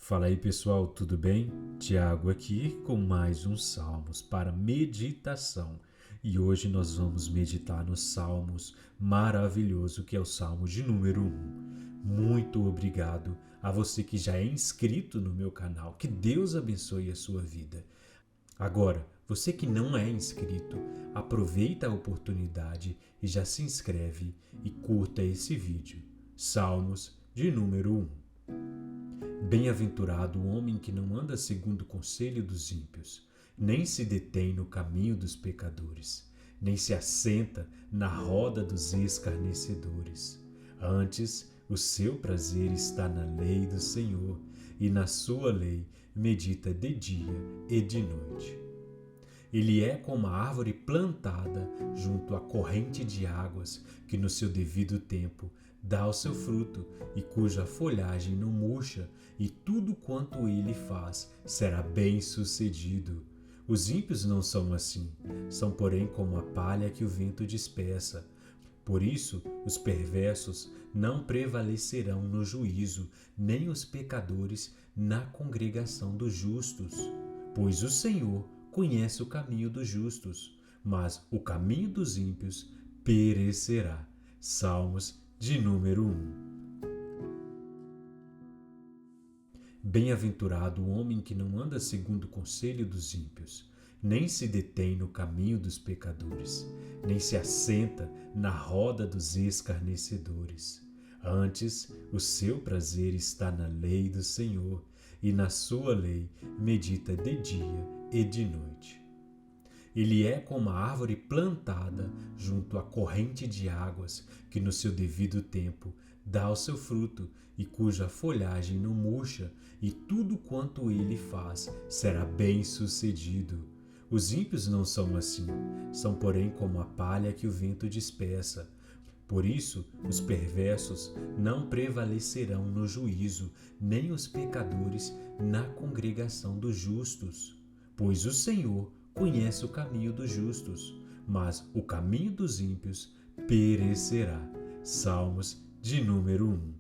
Fala aí pessoal, tudo bem? Tiago aqui com mais um Salmos para meditação. E hoje nós vamos meditar nos Salmos maravilhoso que é o Salmo de número 1. Muito obrigado a você que já é inscrito no meu canal. Que Deus abençoe a sua vida. Agora, você que não é inscrito, aproveita a oportunidade e já se inscreve e curta esse vídeo. Salmos de número 1. Bem-aventurado o homem que não anda segundo o conselho dos ímpios, nem se detém no caminho dos pecadores, nem se assenta na roda dos escarnecedores. Antes, o seu prazer está na lei do Senhor, e na sua lei medita de dia e de noite. Ele é como a árvore plantada junto à corrente de águas, que no seu devido tempo dá o seu fruto, e cuja folhagem não murcha, e tudo quanto ele faz será bem-sucedido. Os ímpios não são assim, são porém como a palha que o vento dispersa. Por isso, os perversos não prevalecerão no juízo, nem os pecadores na congregação dos justos. Pois o Senhor conhece o caminho dos justos, mas o caminho dos ímpios perecerá. Salmos de número 1. Bem-aventurado o homem que não anda segundo o conselho dos ímpios, nem se detém no caminho dos pecadores, nem se assenta na roda dos escarnecedores. Antes, o seu prazer está na lei do Senhor, e na sua lei medita de dia e de noite. Ele é como a árvore plantada junto à corrente de águas, que no seu devido tempo dá o seu fruto, e cuja folhagem não murcha, e tudo quanto ele faz será bem-sucedido. Os ímpios não são assim, são porém como a palha que o vento dispersa. Por isso, os perversos não prevalecerão no juízo, nem os pecadores na congregação dos justos. Pois o Senhor conhece o caminho dos justos, mas o caminho dos ímpios perecerá. Salmos de número 1.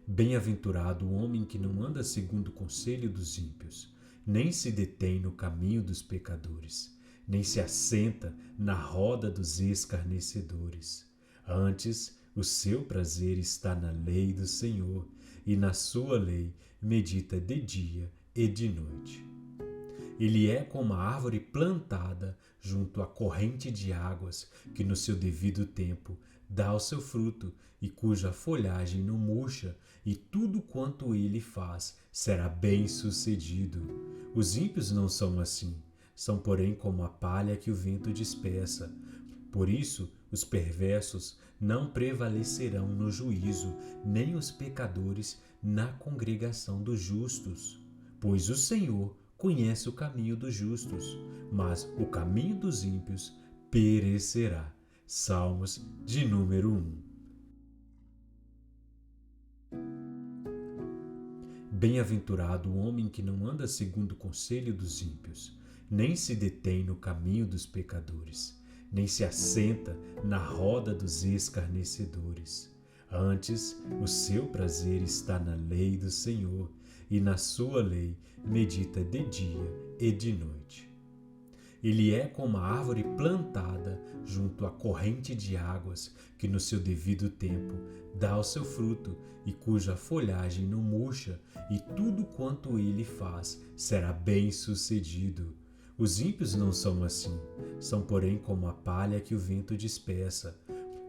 Bem-aventurado o homem que não anda segundo o conselho dos ímpios, nem se detém no caminho dos pecadores, nem se assenta na roda dos escarnecedores. Antes, o seu prazer está na lei do Senhor, e na sua lei medita de dia e de noite. Ele é como a árvore plantada junto à corrente de águas, que no seu devido tempo dá o seu fruto, e cuja folhagem não murcha, e tudo quanto ele faz será bem-sucedido. Os ímpios não são assim, são porém como a palha que o vento dispersa. Por isso, os perversos não prevalecerão no juízo, nem os pecadores na congregação dos justos. Pois o Senhor conhece o caminho dos justos, mas o caminho dos ímpios perecerá. Salmos de número 1. Bem-aventurado o homem que não anda segundo o conselho dos ímpios, nem se detém no caminho dos pecadores, nem se assenta na roda dos escarnecedores. Antes, o seu prazer está na lei do Senhor, e na sua lei medita de dia e de noite. Ele é como a árvore plantada junto à corrente de águas, que no seu devido tempo dá o seu fruto, e cuja folhagem não murcha, e tudo quanto ele faz será bem-sucedido. Os ímpios não são assim, são porém como a palha que o vento dispersa.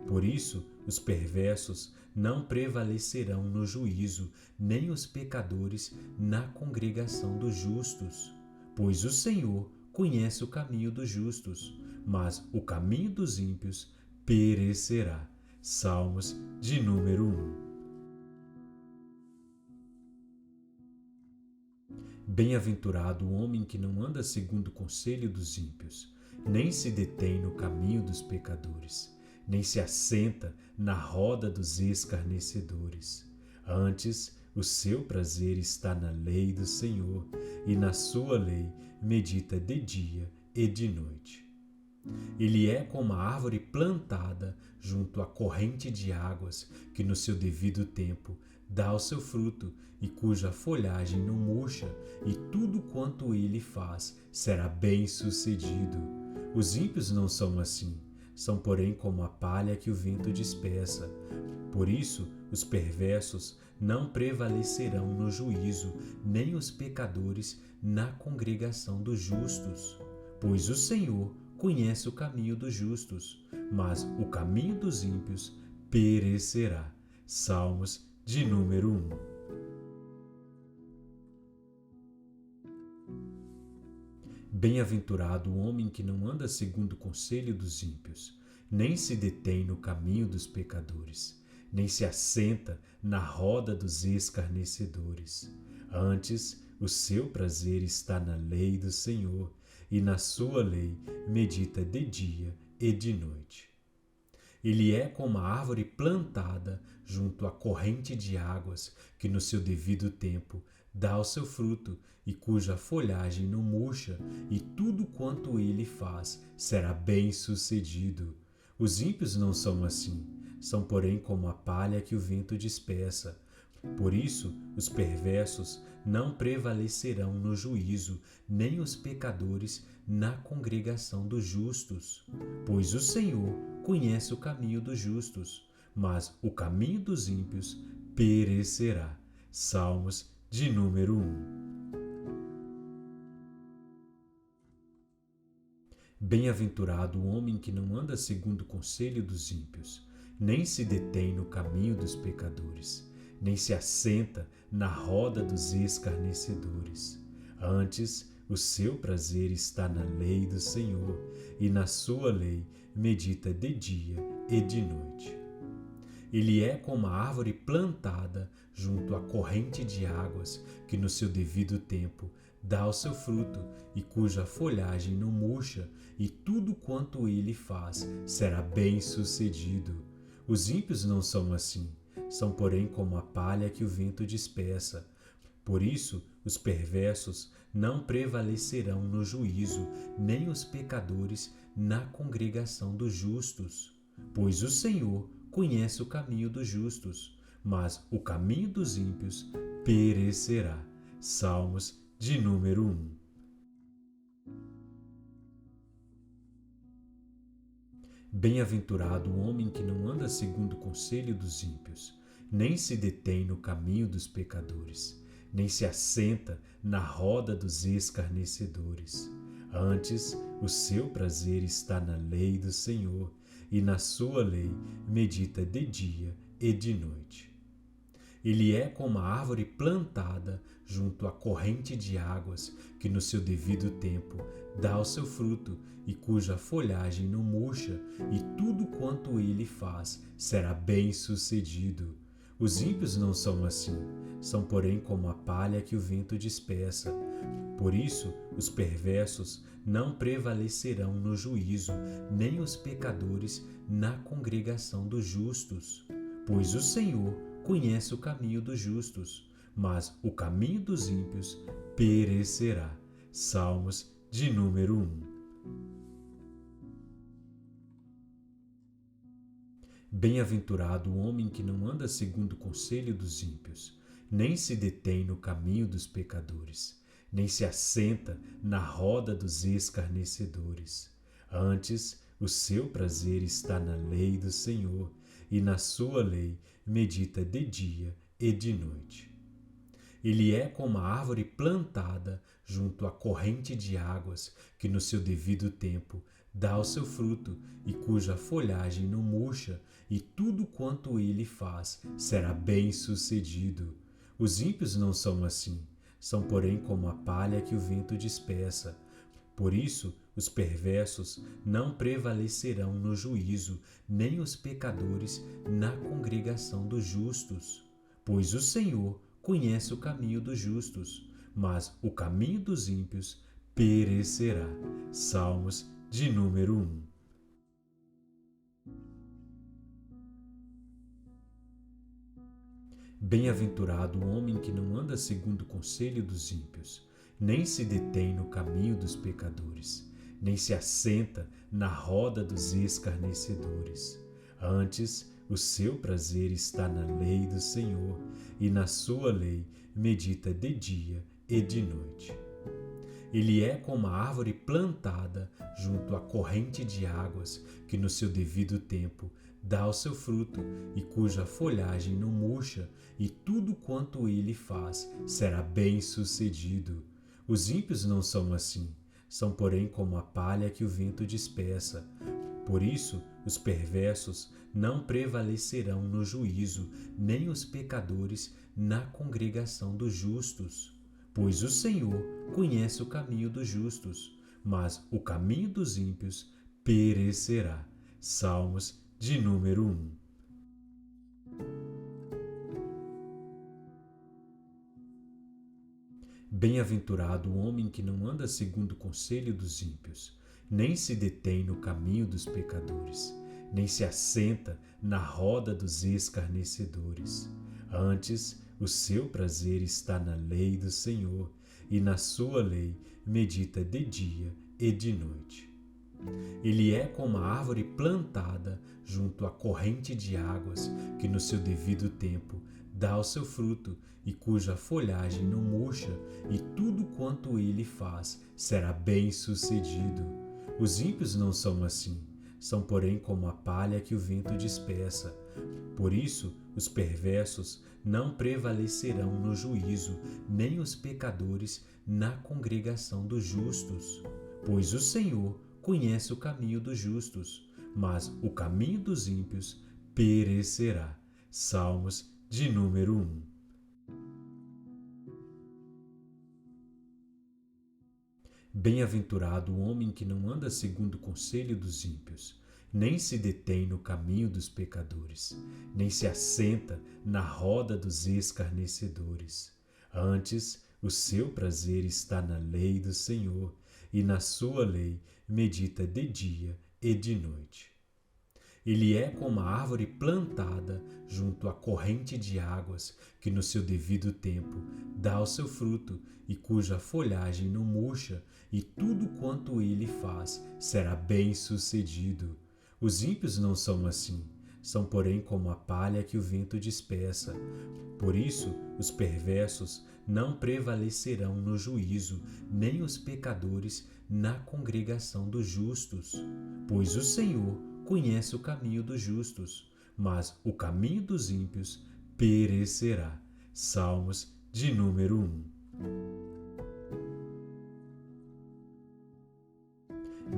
Por isso, os perversos não prevalecerão no juízo, nem os pecadores na congregação dos justos. Pois o Senhor conhece o caminho dos justos, mas o caminho dos ímpios perecerá. Salmos de número 1. Bem-aventurado o homem que não anda segundo o conselho dos ímpios, nem se detém no caminho dos pecadores, nem se assenta na roda dos escarnecedores. Antes, o seu prazer está na lei do Senhor, e na sua lei medita de dia e de noite. Ele é como a árvore plantada junto à corrente de águas, que no seu devido tempo dá o seu fruto e cuja folhagem não murcha, e tudo quanto ele faz será bem-sucedido. Os ímpios não são assim, são porém como a palha que o vento dispersa. Por isso, os perversos não prevalecerão no juízo, nem os pecadores na congregação dos justos. Pois o Senhor conhece o caminho dos justos, mas o caminho dos ímpios perecerá. Salmos de número 1. Bem-aventurado o homem que não anda segundo o conselho dos ímpios, nem se detém no caminho dos pecadores, nem se assenta na roda dos escarnecedores. Antes, o seu prazer está na lei do Senhor, e na sua lei medita de dia e de noite. Ele é como a árvore plantada junto à corrente de águas, que no seu devido tempo dá o seu fruto, e cuja folhagem não murcha, e tudo quanto ele faz será bem-sucedido. Os ímpios não são assim, são porém como a palha que o vento dispersa. Por isso, os perversos não prevalecerão no juízo, nem os pecadores na congregação dos justos. Pois o Senhor conhece o caminho dos justos, mas o caminho dos ímpios perecerá. Salmos de número 1. Bem-aventurado o homem que não anda segundo o conselho dos ímpios, nem se detém no caminho dos pecadores, nem se assenta na roda dos escarnecedores. Antes, o seu prazer está na lei do Senhor, e na sua lei medita de dia e de noite. Ele é como a árvore plantada junto à corrente de águas, que no seu devido tempo dá o seu fruto, e cuja folhagem não murcha, e tudo quanto ele faz será bem-sucedido. Os ímpios não são assim, são porém como a palha que o vento dispersa. Por isso, os perversos não prevalecerão no juízo, nem os pecadores na congregação dos justos. Pois o Senhor conhece o caminho dos justos, mas o caminho dos ímpios perecerá. Salmos de número 1. Bem-aventurado o homem que não anda segundo o conselho dos ímpios, nem se detém no caminho dos pecadores, nem se assenta na roda dos escarnecedores. Antes, o seu prazer está na lei do Senhor, e na sua lei medita de dia e de noite. Ele é como a árvore plantada junto à corrente de águas, que no seu devido tempo dá o seu fruto, e cuja folhagem não murcha, e tudo quanto ele faz será bem-sucedido. Os ímpios não são assim, são porém como a palha que o vento dispersa. Por isso, os perversos não prevalecerão no juízo, nem os pecadores na congregação dos justos. Pois o Senhor conhece o caminho dos justos, mas o caminho dos ímpios perecerá. Salmos de número 1. Bem-aventurado o homem que não anda segundo o conselho dos ímpios, nem se detém no caminho dos pecadores, nem se assenta na roda dos escarnecedores. Antes, o seu prazer está na lei do Senhor, e na sua lei medita de dia e de noite. Ele é como a árvore plantada junto à corrente de águas, que no seu devido tempo dá o seu fruto, e cuja folhagem não murcha, e tudo quanto ele faz será bem-sucedido. Os ímpios não são assim, são porém como a palha que o vento dispersa. Por isso, os perversos não prevalecerão no juízo, nem os pecadores na congregação dos justos. Pois o Senhor conhece o caminho dos justos, mas o caminho dos ímpios perecerá. Salmos de número 1. Bem-aventurado o homem que não anda segundo o conselho dos ímpios, nem se detém no caminho dos pecadores, nem se assenta na roda dos escarnecedores. Antes, o seu prazer está na lei do Senhor, e na sua lei medita de dia e de noite. Ele é como a árvore plantada junto à corrente de águas, que no seu devido tempo dá o seu fruto, e cuja folhagem não murcha, e tudo quanto ele faz será bem-sucedido. Os ímpios não são assim, são porém como a palha que o vento dispersa. Por isso, os perversos não prevalecerão no juízo, nem os pecadores na congregação dos justos. Pois o Senhor conhece o caminho dos justos, mas o caminho dos ímpios perecerá. Salmos de número 1. Bem-aventurado o homem que não anda segundo o conselho dos ímpios, nem se detém no caminho dos pecadores, nem se assenta na roda dos escarnecedores. Antes, o seu prazer está na lei do Senhor, e na sua lei medita de dia e de noite. Ele é como a árvore plantada junto à corrente de águas, que no seu devido tempo dá o seu fruto, e cuja folhagem não murcha, e tudo quanto ele faz será bem-sucedido. Os ímpios não são assim, são porém como a palha que o vento dispersa. Por isso, os perversos não prevalecerão no juízo, nem os pecadores na congregação dos justos. Pois o Senhor conhece o caminho dos justos, mas o caminho dos ímpios perecerá. Salmos de número 1. Bem-aventurado o homem que não anda segundo o conselho dos ímpios, nem se detém no caminho dos pecadores, nem se assenta na roda dos escarnecedores. Antes, o seu prazer está na lei do Senhor, e na sua lei medita de dia e de noite. Ele é como a árvore plantada junto à corrente de águas, que no seu devido tempo dá o seu fruto, e cuja folhagem não murcha, e tudo quanto ele faz será bem-sucedido. Os ímpios não são assim, são porém como a palha que o vento dispersa. Por isso, os perversos não prevalecerão no juízo, nem os pecadores na congregação dos justos. Pois o Senhor conhece o caminho dos justos, mas o caminho dos ímpios perecerá. Salmos de número 1.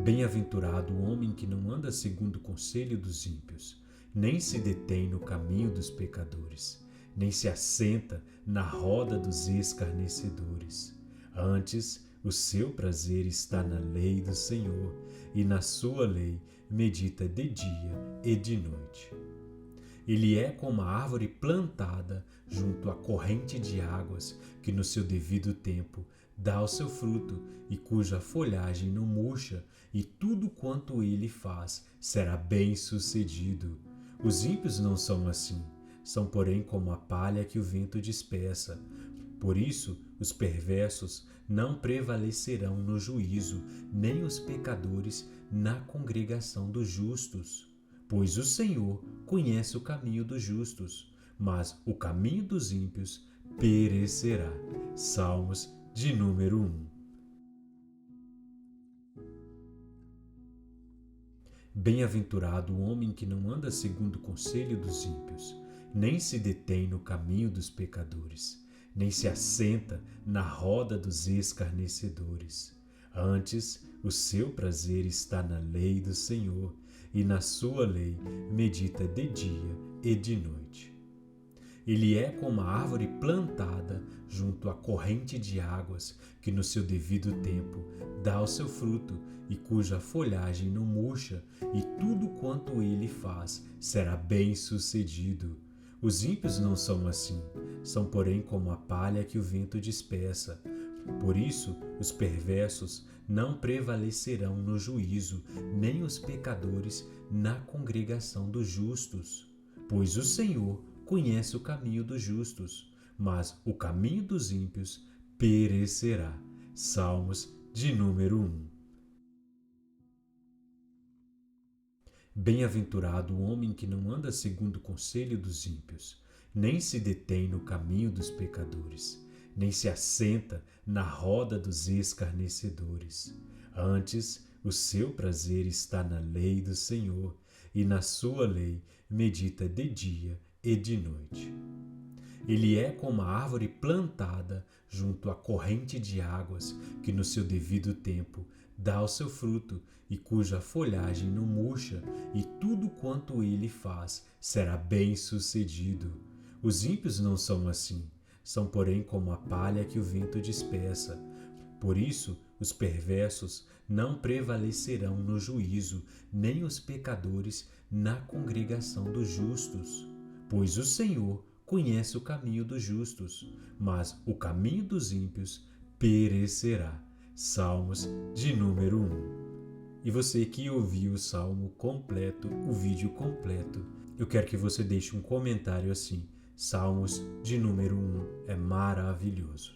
Bem-aventurado o homem que não anda segundo o conselho dos ímpios, nem se detém no caminho dos pecadores, nem se assenta na roda dos escarnecedores. Antes, o seu prazer está na lei do Senhor, e na sua lei medita de dia e de noite. Ele é como a árvore plantada junto à corrente de águas, que no seu devido tempo dá o seu fruto, e cuja folhagem não murcha, e tudo quanto ele faz será bem-sucedido. Os ímpios não são assim, são porém como a palha que o vento dispersa. Por isso, os perversos não prevalecerão no juízo, nem os pecadores na congregação dos justos. Pois o Senhor conhece o caminho dos justos, mas o caminho dos ímpios perecerá. Salmos de número 1. Bem-aventurado o homem que não anda segundo o conselho dos ímpios, nem se detém no caminho dos pecadores, nem se assenta na roda dos escarnecedores. Antes, o seu prazer está na lei do Senhor, e na sua lei medita de dia e de noite. Ele é como a árvore plantada junto à corrente de águas, que no seu devido tempo dá o seu fruto, e cuja folhagem não murcha, e tudo quanto ele faz será bem-sucedido. Os ímpios não são assim, são porém como a palha que o vento dispersa. Por isso, os perversos não prevalecerão no juízo, nem os pecadores na congregação dos justos. Pois o Senhor conhece o caminho dos justos, mas o caminho dos ímpios perecerá. Salmos de número 1. Bem-aventurado o homem que não anda segundo o conselho dos ímpios, nem se detém no caminho dos pecadores, nem se assenta na roda dos escarnecedores. Antes, o seu prazer está na lei do Senhor, e na sua lei medita de dia e de noite. Ele é como a árvore plantada junto à corrente de águas, que no seu devido tempo dá o seu fruto e cuja folhagem não murcha, e tudo quanto ele faz será bem-sucedido. Os ímpios não são assim, são porém como a palha que o vento dispersa. Por isso, os perversos não prevalecerão no juízo, nem os pecadores na congregação dos justos. Pois o Senhor conhece o caminho dos justos, mas o caminho dos ímpios perecerá. Salmos de número 1. E você que ouviu o salmo completo, o vídeo completo, eu quero que você deixe um comentário assim: Salmos de número 1 é maravilhoso.